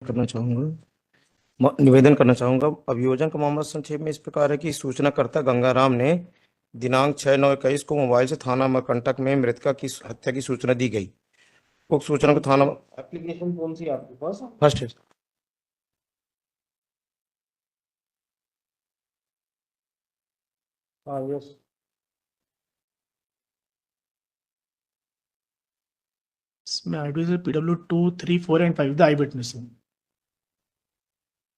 करना चाहूंगा निवेदन करना चाहूंगा। अभियोजन का मामला संक्षेप में इस प्रकार है कि सूचनाकर्ता गंगाराम ने दिनांक 6/9/21 को मोबाइल से थाना अमरकंटक में मृतका की हत्या की सूचना दी गई। उक्त सूचना को थाना एप्लीकेशन कौन सी है आपके पास? फर्स्ट है। हाँ, यस। इसमें आईडी से PW2 3 4 and 5 the I witness है।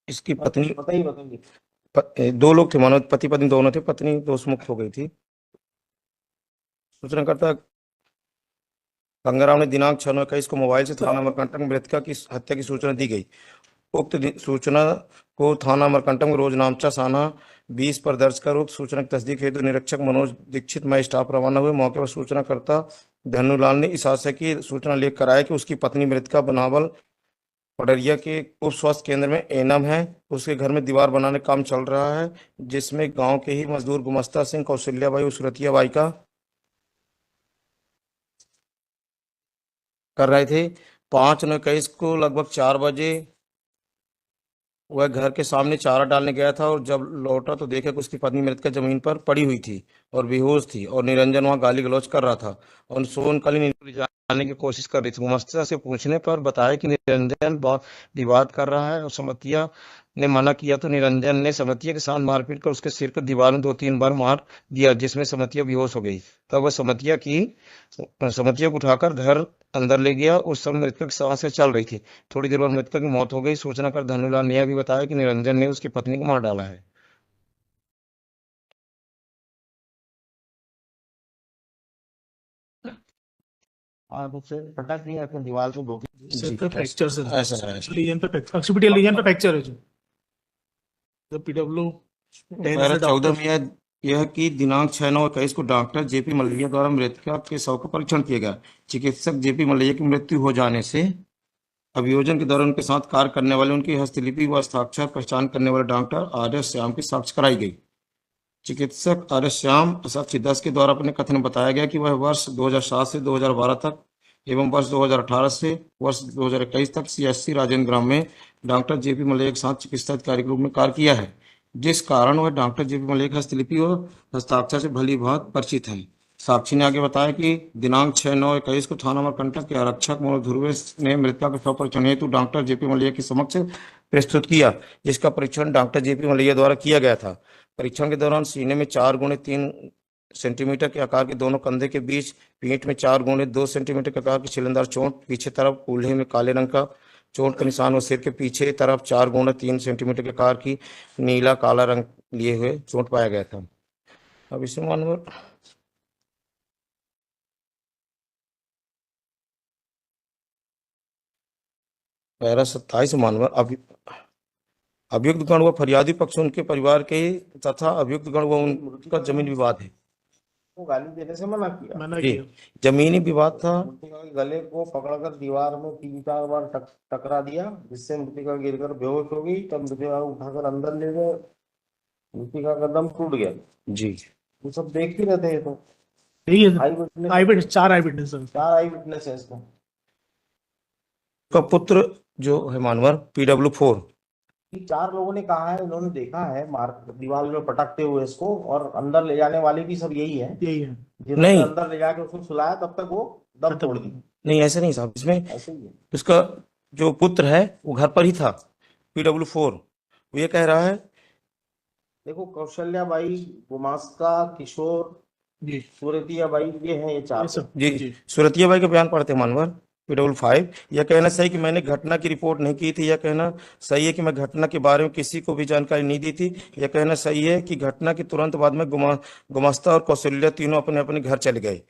इसकी पत्नी बताइए। दो लोग थे, मानो पति पत्नी दोनों थे। पत्नी दोषमुक्त हो गई थी। सूचनाकर्ता गंगाराम ने दिनांक 6/9/21 को मोबाइल से थाना अमरकंटक में मृतका की हत्या की सूचना दी गई। उक्त सूचना को थाना अमरकंटक में रोज नामचा साना 20 पर दर्ज कर उक्त सूचना की तस्दीक हेतु निरीक्षक मनोज दीक्षित मैं स्टाफ रवाना हुए। मौके पर सूचनाकर्ता धनुलाल ने इस आशय की सूचना लेकर कराया कि उसकी पत्नी मृतका बनावल पडरिया के उप स्वास्थ्य केंद्र में एनम है। उसके घर में दीवार बनाने का काम चल रहा है, जिसमें गांव के ही मजदूर गुमस्ता सिंह, कौशल्याबाई और सुरतियाबाई का कर रहे थे। 5/9/21 को लगभग 4 बजे वह घर के सामने चारा डालने गया था और जब लौटा तो देखा कि उसकी पत्नी मृतका जमीन पर पड़ी हुई थी और बेहोश थी और निरंजन वहां गाली गलौज कर रहा था और सोनकली जाने की कोशिश कर रही थी। गुमस्ता से पूछने पर बताया कि निरंजन बहुत विवाद कर रहा है और समतिया ने मना किया तो निरंजन ने समतिया के साथ मारपीट कर उसके सिर पर दीवार में 2-3 बार मार दिया, जिसमें समतिया बेहोश हो गई। तब वह समतिया को उठाकर घर अंदर ले गया। उस समय मृतक की सांसें चल रही थी। थोड़ी देर बाद मृतक की मौत हो गई। सूचना कर धनुलाल ने यह भी बताया कि निरंजन ने उसकी पत्नी को मार डाला है। आप उसे पटक नहीं अपने दीवार से दो सर पे फ्रैक्चर से ऐसा है। लीजन पे ऑक्सीपिटल लीजन पे फ्रैक्चर है जो द PW 10 से 14 में यह कि दिनांक 6/9/21 को डॉक्टर जेपी मल्लिया द्वारा मृतका के शव का परीक्षण किया गया। चिकित्सक जेपी मल्लिया की मृत्यु हो जाने से अभियोजन के दौरान उनके साथ कार्य करने वाले, उनकी हस्तलिपि व हस्ताक्षर पहचान करने वाले डॉक्टर RS श्याम की साक्ष्य कराई गई। चिकित्सक RS श्याम साक्षी 10 के द्वारा अपने कथन में बताया गया कि वह वर्ष 2007 से 2012 तक एवं वर्ष 2018 से वर्ष 2021 तक CSC राजेंद्र ग्राम में डॉक्टर जेपी मल्लिया के साथ चिकित्सा अधिकारी के रूप में कार्य किया है, जिस कारण वह डॉक्टर जेपी मल्लिया की हस्तलिपि और हस्ताक्षर से भली भांति परिचित है। साक्षी ने आगे बताया कि दिनांक 6/9/21 को थाना अमरकंटक के आरक्षक मनोज ध्रुवे ने मृतका के शव परीक्षण हेतु डॉक्टर जेपी मल्लिया के समक्ष प्रस्तुत किया, जिसका परीक्षण डॉक्टर जेपी मल्लिया द्वारा किया गया था। परीक्षण के दौरान सीने में 4x3 सेंटीमीटर के आकार के दोनों कंधे के बीच, पीठ में 4x2 सेंटीमीटर के आकार की छिलनदार चोट, पीछे तरफ कूल्हे में काले रंग का चोट का निशान और सिर के पीछे तरफ 4x3 सेंटीमीटर के आकार की नीला काला रंग लिए हुए चोट पाया गया था। अब इसमें मानवर पैरा 27 मानवर अभियुक्त गण व फरियादी पक्ष उनके परिवार के तथा अभियुक्त गण व उनका जमीन विवाद है। वो गाली देने से मना मना जी, किया। जमीनी विवाद था। मृतिका के गले को पकड़कर दीवार में 3-4 बार टकरा दिया, जिससे मृतिका गिरकर बेहोश हो गई। तब मृतिका को उठाकर अंदर ले गए। मृतिका का दम टूट गया। जी, वो सब देख ही रहे थे। तो ठीक है आई विटनेस 4 आई विटनेस है। 4 आई विटनेस है इसको। का पुत्र जो है मानवर PW4 4 लोगों ने कहा है, इन्होंने देखा है मार दीवार में पटकते हुए इसको, और अंदर ले जाने वाले भी सब यही है। यही है। जिन्होंने नहीं। अंदर ले जाके उसको सुलाया तब तक वो दम तोड़ दी। नहीं, ऐसा नहीं साहब। इसमें ऐसे ही है। उसका जो पुत्र है वो घर पर ही था, PW4। वो ये कह रहा है, देखो, कौशल्याबाई, गुमास्ता, किशोर, जी सूरतियाबाई, ये हैं ये 4 सब जी, सुरतियाबाई का बयान पढ़ते मानवर PW5। यह कहना सही कि मैंने घटना की रिपोर्ट नहीं की थी। यह कहना सही है कि मैं घटना के बारे में किसी को भी जानकारी नहीं दी थी। यह कहना सही है कि घटना के तुरंत बाद में गुमास्ता और कौशल्या तीनों अपने अपने घर चले गए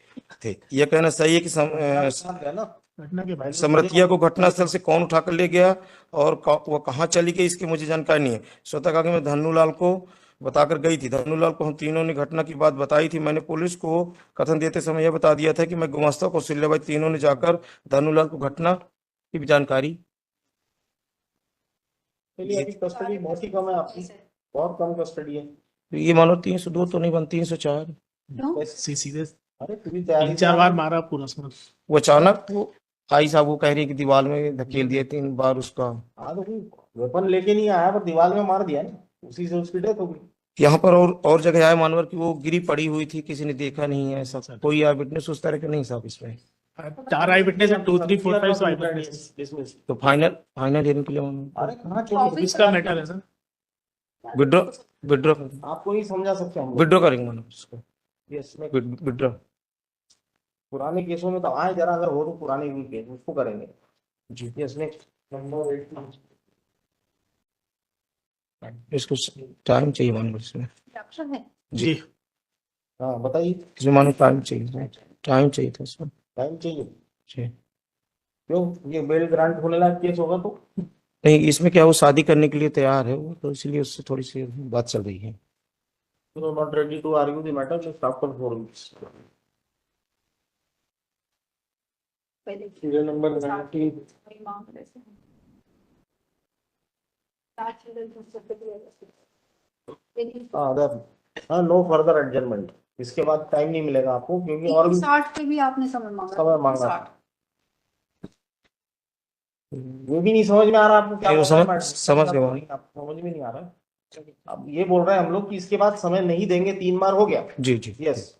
थे। यह कहना सही है कि है ना। घटना के बाद समृतिया को घटनास्थल से कौन उठाकर ले गया और वह कहाँ चली गई, इसकी मुझे जानकारी नहीं है। स्वतः कहा कि मैं धनुलाल को बताकर गई थी। धनुलाल को हम तीनों ने घटना की बात बताई थी। मैंने पुलिस को कथन देते समय यह बता दिया था कि मैं गुमास्ता कौशल्याबाई तीनों ने जाकर धनुलाल को घटना की भी जानकारी। चलिए, अभी कस्टडी बहुत ही कम है आपकी, बहुत कम कस्टडी है। ये मानो 302 तो नहीं बनती, 304। सीधे अरे पूरी तैयारी 3-4 बार मारा पूरा समझ। वो अचानक वो आई साहब वो कह रही है कि दीवार में धकेल दिए 3 बार उसका। हाँ तो वेपन लेके नहीं आया, पर दीवार में मार दिया ना, उसी से उसकी डेथ हो गई। यहाँ पर और जगह आए मानवर की वो गिरी पड़ी हुई थी, किसी ने देखा नहीं है ऐसा, कोई आई विटनेस उस तरह के नहीं साहब इसमें। 4 आई विटनेस है, 2 3 4 5 आई विटनेस। तो फाइनल हियरिंग के लिए मानवर अरे कहाँ छोड़ इसका मैटर है सर। विड्रॉ विड्रॉ आपको नहीं समझा सकते हम लोग। विड्रॉ करेंगे मानवर उसको, यस, में विड्रॉ। पुराने केसों में तो आए जरा, अगर हो तो पुराने भी केस उसको करेंगे। जी यस, नेक्स्ट नंबर 8। इसको टाइम चाहिए मानवर इसमें। ऑप्शन है। जी हाँ बताइए, इसमें मानो टाइम चाहिए था इसमें। टाइम चाहिए। जी क्यों, ये बेल ग्रांट होने लायक केस होगा तो? नहीं, इसमें क्या वो शादी करने के लिए तैयार है वो, तो इसलिए उससे थोड़ी सी बात चल रही है। Not ready to argue the matter, just after 4 weeks. पहले सीरियल नंबर 19। वही मांग रहे थे। स्टार्ट सीरियल में सबसे पहले हाँ, नो फर्दर एडजमेंट। इसके बाद टाइम नहीं मिलेगा आपको, क्योंकि और भी 60 पे भी आपने समय मांगा। समय मांगा। 60। ये भी नहीं समझ में आ रहा आपको क्या नहीं, वो बोल रहे हैं, समझ गया। आपको समझ में नहीं आ रहा। अब ये बोल रहे हैं हम लोग कि इसके बाद समय नहीं देंगे, 3 बार हो गया। जी जी यस,